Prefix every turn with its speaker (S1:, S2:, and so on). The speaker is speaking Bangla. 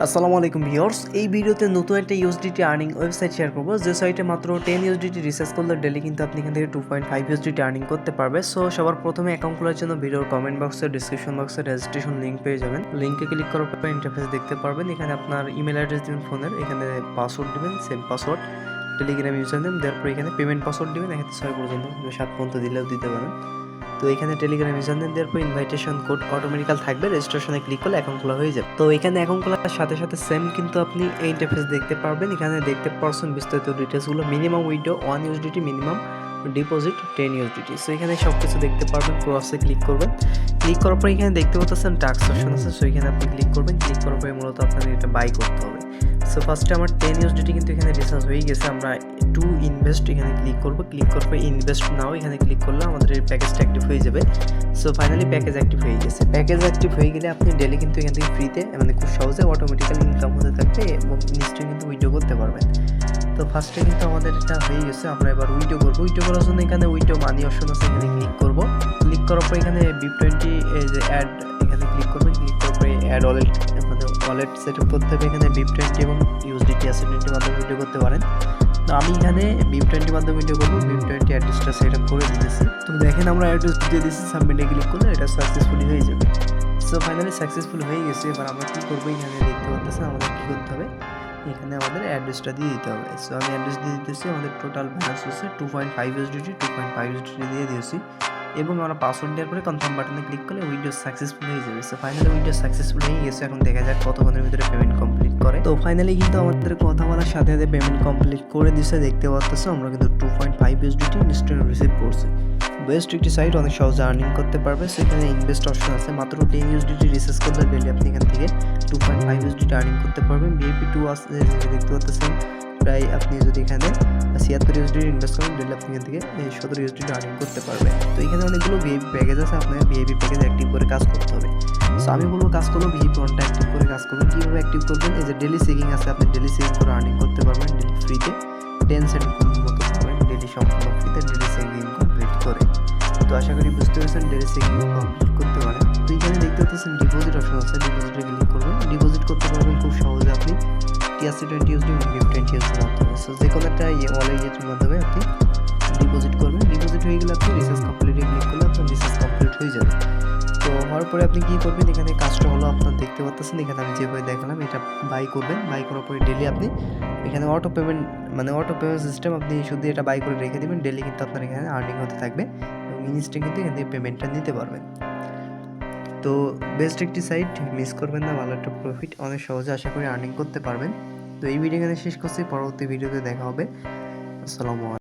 S1: আসসালামু আলাইকুম ভিউয়ার্স, এই ভিডিওতে নতুন একটা ইউএসডিটি আর্নিং ওয়েবসাইট শেয়ার করব, যে সাইটে মাত্র 10 ইউএসডিটি রিসার্চ করলে ডেলি কিন্তু আপনি এখান থেকে 2.5 ইউএসডিটি আর্নিং করতে পারবে। সো সবার প্রথমে অ্যাকাউন্ট খোলার জন্য ভিডিওর কমেন্ট বক্সে, ডিসক্রিপশন বক্সে রেজিস্ট্রেশন লিঙ্ক পেয়ে যাবেন। লিঙ্কে ক্লিক করার পর ইন্টারফেস দেখতে পারবেন। এখানে আপনার ইমেল অ্যাড্রেস দিবেন ফোনের, এখানে পাসওয়ার্ড দিবেন, same password, Telegram user name, তারপর এখানে পেমেন্ট পাসওয়ার্ড দিবেন 1 থেকে 6 পর্যন্ত, 7 পর্যন্ত দিলেও দিতে পারেন। তো এখানে টেলিগ্রাম ইউজার নেম দেওয়ার পর ইনভাইটেশন কোড অটোমেটিক্যাল থাকবে, রেজিস্ট্রেশনে ক্লিক করলে অ্যাকাউন্ট খোলা হয়ে যাবে। তো এখানে অ্যাকাউন্ট খোলার সাথে সাথে সেম কিন্তু আপনি এই ইন্টারফেস দেখতে পারবেন। এখানে দেখতে পারছেন বিস্তারিত ডিটেলসগুলো, minimum withdraw 1 USDT, minimum deposit 10 USDT. So এখানে সব কিছু দেখতে পারবেন। ক্রসে ক্লিক করবেন, ক্লিক করার পর এখানে দেখতে পাচ্ছেন টাস্ক অপশন আছে। সো এখানে আপনি ক্লিক করবেন, ক্লিক করার পরে মূলত আপনাদের এটা বাই করতে হবে। সো ফার্স্টে আমার 10 ইউএসডিটি কিন্তু এখানে রিচার্জ হয়ে গেছে। আমরা টু ইনভেস্ট এখানে ক্লিক করব, ক্লিক করার পর ইনভেস্ট নাও এখানে ক্লিক করলে আমাদের এই প্যাকেজটা অ্যাক্টিভ হয়ে যাবে। সো ফাইনালি প্যাকেজ অ্যাক্টিভ হয়ে গেছে। প্যাকেজ অ্যাক্টিভ হয়ে গেলে আপনি ডেলি কিন্তু এখান থেকে ফ্রিতে মানে খুব সহজে অটোমেটিক্যালি ইনকাম হতে থাকবে এবং নিশ্চয়ই কিন্তু উইড্রো করতে পারবেন। তো ফার্স্টে কিন্তু আমাদের এটা হয়ে গেছে। আমরা এবার উইড্রো করবো। উইড্রো করার জন্য এখানে উইড্রো মানি অপশন আছে, এখানে ক্লিক করব। ক্লিক করার পর এখানে BIP20 এই যে অ্যাড এখানে ক্লিক করবেন, ক্লিক করার পরে অ্যাড ওয়ালেট মানে ওয়ালেট সেট আপ করতে হবে। এখানে BIP20 এবং ইউএসডিটি আছে, মাধ্যমে উইড্রো করতে পারেন। তো আমি এখানে BIP20 মাধ্যমে উইড্রো করবো। BIP20 অ্যাড্রেসটা সেট আপ করে দিতেছি। তো দেখেন আমরা অ্যাড্রেস দিয়ে দিচ্ছি, সাবমিটে ক্লিক করলে এটা সাকসেসফুলি হয়ে যাবে। সো ফাইনালি সাকসেসফুল হয়ে গেছে। এবার আমরা কী করবো, এখানে দেখতে পাচ্ছেন আমাদের কী করতে হবে, এখানে আমাদের অ্যাড্রেসটা দিয়ে দিতে হবে। সো আমি অ্যাড্রেস দিয়ে দিতেছি। আমাদের টোটাল ব্যালেন্স হচ্ছে 2.5 ইউএসডিটি, 2.5 ইউএসডিটি দিয়ে দিয়েছি এবং আমরা পাসওয়ার্ড দেওয়ার পরে কনফার্ম বাটনে ক্লিক করলে উইড্রো সাকসেসফুল হয়ে যাবে। সো ফাইনালি উইড্রো সাকসেসফুল হয়ে গেছে। এখন দেখা যাক কতক্ষণের ভিতরে পেমেন্ট কমপ্লিট করে। তো ফাইনালি কিন্তু আমাদের কথা বলার সাথে সাথে পেমেন্ট কমপ্লিট করে দিচ্ছে। দেখতে পাচ্ছেন আমরা কিন্তু 2.5 ইউএসডিটি ইনস্ট্যান্ট রিসিভ করছি। বেস্ট একটি সাইট, অনেক সহজে আর্নিং করতে পারবে। সেখানে ইনভেস্ট অপশন আছে। মাত্র 10 ইউএসডিটি রিসার্চ করলে ডেলি আপনি এখান থেকে 2.5 ইউএসডিটি আর্নিং করতে পারবেন। VIP2 আছে, দেখতে পাচ্ছেন প্রায় আপনি যদি এখানে 76 ইউএসডিটি ইনভেস্ট করেন ডেলি আপনি এখান থেকে 17 ইউএসডিটি আর্নিং করতে পারবেন। তো এখানে অনেকগুলো ভিআইপি প্যাকেজ আছে, আপনাকে ভিআইপি প্যাকেজ অ্যাক্টিভ করে কাজ করতে হবে। সো আমি বলবো কাজ করবো VIP1টা অ্যাক্টিভ করে কাজ করবেন। কীভাবে অ্যাক্টিভ করবেন, এই যে ডেলি চেকিং আছে, আপনি ডেলি চেকিং করে আর্নিং করতে পারবেন ডেলি ফ্রিতে 10 সেন্ট মতো পাবেন ডেলি, সম্পূর্ণ ফ্রিতে ডেলি চেকিং কমপ্লিট করে। তো আশা করি বুঝতে পেরেছেন, ডেলি চেকিং কমপ্লিট করতে পারেন। তো এখানে দেখতে পাচ্ছেন ডিপোজিট অপশন আছে, ডিপোজিটে ক্লিক করবেন, ডিপোজিট করতে পারবেন খুব সহজে আপনি TRC20 ইউএসডি এবং BIP20 ইউএসডির মাধ্যমে। সো যে কোনো একটা ওয়ালেটের মাধ্যমে আপনি ডিপোজিট করবেন। ডিপোজিট হয়ে গেলে আপনি রিচার্জ কমপ্লিটে ক্লিক করলে আপনার রিচার্জ কমপ্লিট হয়ে যাবে। তো হওয়ার পরে আপনি কী করবেন, এখানে কাজটা হলো আপনার দেখতে পাচ্ছেন, এখানে আমি যেভাবে দেখালাম এটা বাই করবেন। বাই করার পরে ডেলি আপনি এখানে অটো পেমেন্ট মানে অটো পেমেন্ট সিস্টেম, আপনি শুধু এটা বাই করে রেখে দেবেন। ডেলি কিন্তু আপনার এখানে আর্নিং হতে থাকবে এবং ইনস্ট্যান্ট কিন্তু এখান থেকে পেমেন্টটা নিতে পারবেন। তো বেস্ট একটি সাইট, মিস করবেন না, ভালো একটা প্রফিট, অনেক সহজে আশা করি আর্নিং করতে পারবেন। তো এই ভিডিও এখানে শেষ করছি, পরবর্তী ভিডিওতে দেখা হবে। আসসালামু আলাইকুম।